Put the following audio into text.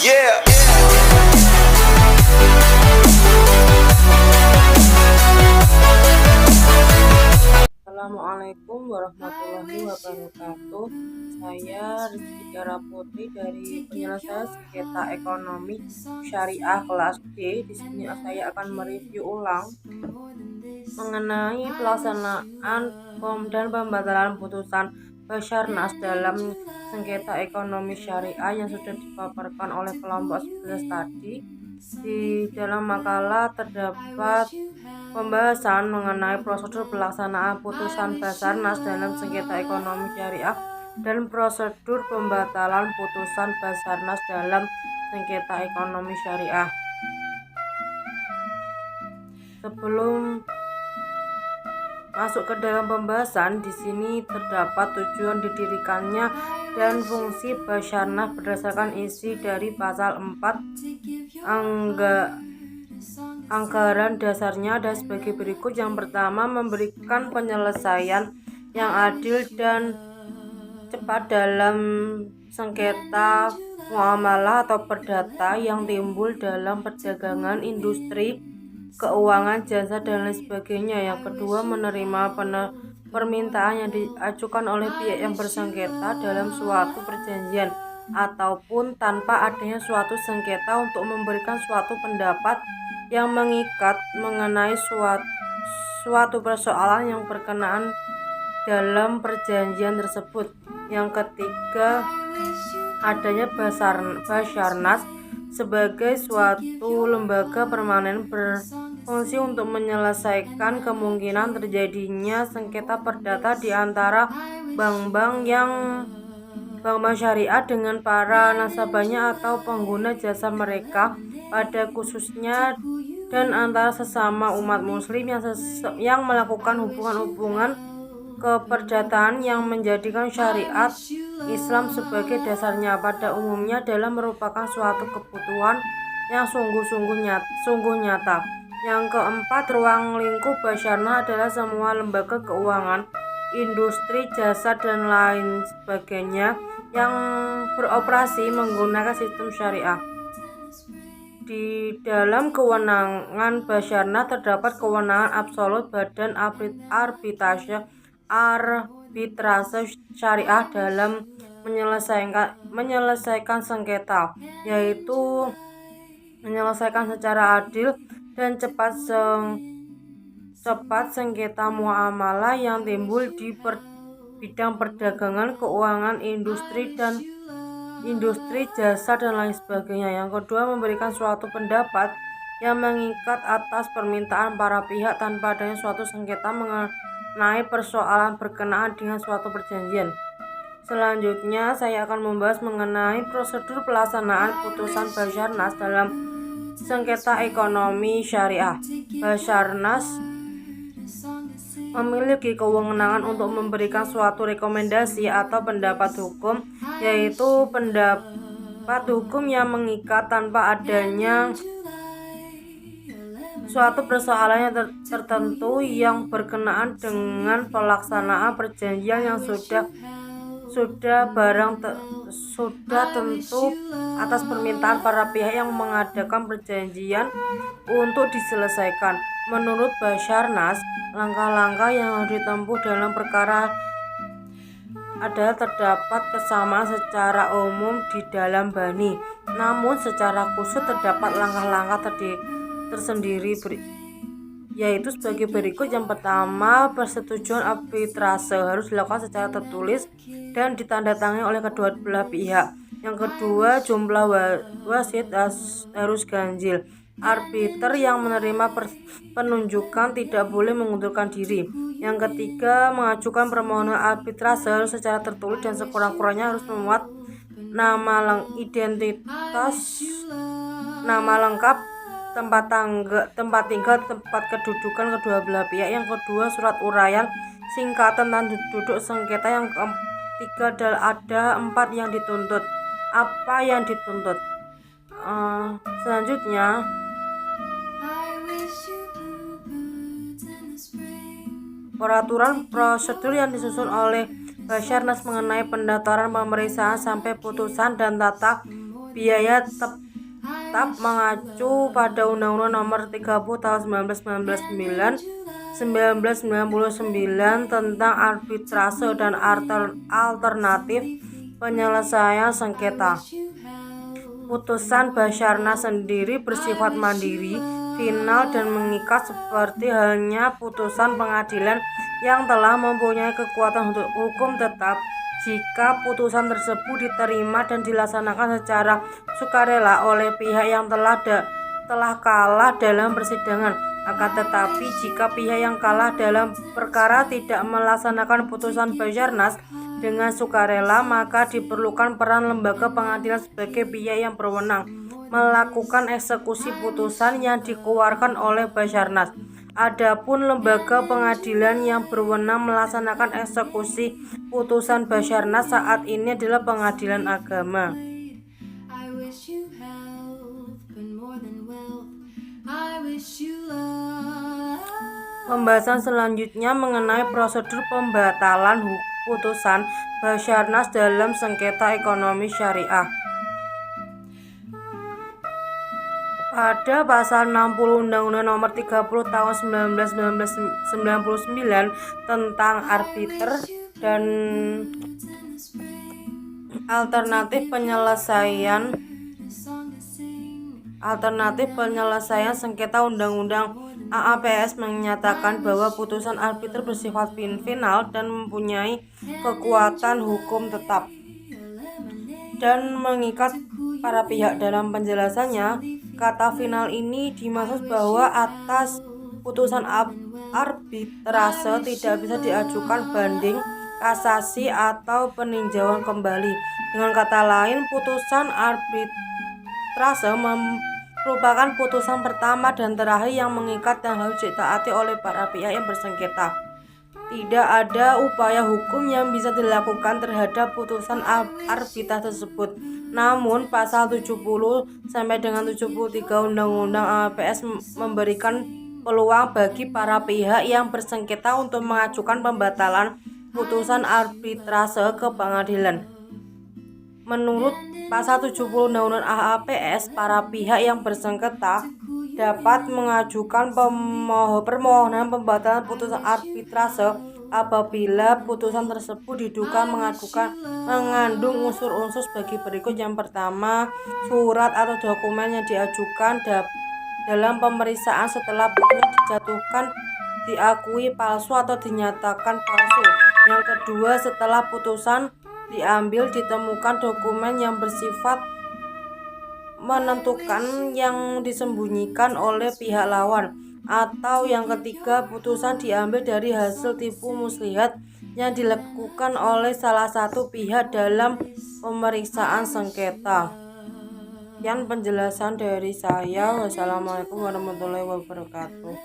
Yeah. Assalamualaikum warahmatullahi wabarakatuh. Saya Rizky Tiara Putri dari penyelesaian sengketa ekonomi syariah kelas D. Di sini saya akan mereview ulang mengenai pelaksanaan dan pembatalan putusan Basarnas dalam sengketa ekonomi syariah yang sudah dipaparkan oleh kelompok 11 tadi. Di dalam makalah terdapat pembahasan mengenai prosedur pelaksanaan putusan Basarnas dalam sengketa ekonomi syariah dan prosedur pembatalan putusan Basarnas dalam sengketa ekonomi syariah. Sebelum masuk ke dalam pembahasan, di sini terdapat tujuan didirikannya dan fungsi Basarnas berdasarkan isi dari pasal 4 anggaran dasarnya ada sebagai berikut. Yang pertama, memberikan penyelesaian yang adil dan cepat dalam sengketa muamalah atau perdata yang timbul dalam perdagangan, industri, keuangan, jasa, dan lain sebagainya. Yang kedua, menerima permintaan yang diajukan oleh pihak yang bersengketa dalam suatu perjanjian ataupun tanpa adanya suatu sengketa untuk memberikan suatu pendapat yang mengikat mengenai suatu persoalan yang berkenaan dalam perjanjian tersebut. Yang ketiga, adanya Basarnas sebagai suatu lembaga permanen berfungsi untuk menyelesaikan kemungkinan terjadinya sengketa perdata di antara bank-bank syariah dengan para nasabahnya atau pengguna jasa mereka pada khususnya, dan antara sesama umat muslim yang melakukan hubungan-hubungan keperdataan yang menjadikan syariat Islam sebagai dasarnya pada umumnya adalah merupakan suatu kebutuhan yang sungguh nyata. Yang keempat, ruang lingkup Basarnas adalah semua lembaga keuangan, industri, jasa, dan lain sebagainya yang beroperasi menggunakan sistem syariah. Di dalam kewenangan Basarnas terdapat kewenangan absolut Badan Arbitrase Syariah dalam menyelesaikan sengketa, yaitu menyelesaikan secara adil dan cepat sengketa muamalah yang timbul di bidang perdagangan, keuangan, industri, jasa, dan lain sebagainya. Yang kedua, memberikan suatu pendapat yang mengikat atas permintaan para pihak tanpa adanya suatu sengketa mengenai persoalan berkenaan dengan suatu perjanjian. Selanjutnya, saya akan membahas mengenai prosedur pelaksanaan putusan Basarnas dalam sengketa ekonomi syariah. Basarnas memiliki kewenangan untuk memberikan suatu rekomendasi atau pendapat hukum, yaitu pendapat hukum yang mengikat tanpa adanya suatu persoalan yang tertentu yang berkenaan dengan pelaksanaan perjanjian yang sudah tentu atas permintaan para pihak yang mengadakan perjanjian untuk diselesaikan. Menurut Basarnas, langkah-langkah yang harus ditempuh dalam perkara adalah terdapat kesamaan secara umum di dalam bani, namun secara khusus terdapat langkah-langkah tersendiri, yaitu sebagai berikut. Yang pertama, persetujuan arbitrase harus dilakukan secara tertulis dan ditandatangani oleh kedua belah pihak. Yang kedua, jumlah wasit harus ganjil. Arbiter yang menerima penunjukan tidak boleh mengundurkan diri. Yang ketiga, mengajukan permohonan arbitrase harus secara tertulis dan sekurang-kurangnya harus memuat nama identitas, nama lengkap, tempat tinggal, tempat kedudukan kedua belah pihak. Yang kedua, surat uraian singkat tentang duduk sengketa. Yang ketiga adalah ada 4 yang dituntut. Apa yang dituntut? Selanjutnya, peraturan prosedur yang disusun oleh Basarnas mengenai pendaftaran, pemeriksaan sampai putusan dan tata biaya tetap mengacu pada Undang-Undang Nomor 30 Tahun 1999 tentang arbitrase dan alternatif penyelesaian sengketa. Putusan Basarnas sendiri bersifat mandiri, final dan mengikat seperti halnya putusan pengadilan yang telah mempunyai kekuatan hukum tetap. Jika putusan tersebut diterima dan dilaksanakan secara sukarela oleh pihak yang telah kalah dalam persidangan, akan tetapi jika pihak yang kalah dalam perkara tidak melaksanakan putusan Basarnas dengan sukarela, maka diperlukan peran lembaga pengadilan sebagai pihak yang berwenang melakukan eksekusi putusan yang dikeluarkan oleh Basarnas. Adapun lembaga pengadilan yang berwenang melaksanakan eksekusi putusan Basarnas saat ini adalah Pengadilan Agama. Pembahasan selanjutnya mengenai prosedur pembatalan putusan Basarnas dalam sengketa ekonomi syariah. Pada pasal 60 Undang-Undang Nomor 30 Tahun 1999 tentang arbiter dan alternatif penyelesaian sengketa, Undang-Undang AAPS menyatakan bahwa putusan arbiter bersifat final dan mempunyai kekuatan hukum tetap dan mengikat para pihak. Dalam penjelasannya, kata final ini dimaksud bahwa atas putusan arbitrase tidak bisa diajukan banding, kasasi, atau peninjauan kembali. Dengan kata lain, putusan arbitrase merupakan putusan pertama dan terakhir yang mengikat dan harus ditaati oleh para pihak yang bersengketa. Tidak ada upaya hukum yang bisa dilakukan terhadap putusan arbitrase tersebut. Namun, pasal 70 sampai dengan 73 Undang-Undang AAPS memberikan peluang bagi para pihak yang bersengketa untuk mengajukan pembatalan putusan arbitrase ke pengadilan. Menurut pasal 70 Undang-Undang AAPS, para pihak yang bersengketa dapat mengajukan permohonan pembatalan putusan arbitrase apabila putusan tersebut diduga mengandung unsur-unsur sebagai berikut. Yang pertama, surat atau dokumen yang diajukan dalam pemeriksaan setelah putusan dijatuhkan diakui palsu atau dinyatakan palsu. Yang kedua, setelah putusan diambil ditemukan dokumen yang bersifat menentukan yang disembunyikan oleh pihak lawan. Atau yang ketiga, putusan diambil dari hasil tipu muslihat yang dilakukan oleh salah satu pihak dalam pemeriksaan sengketa. Sekian penjelasan dari saya. Wassalamualaikum warahmatullahi wabarakatuh.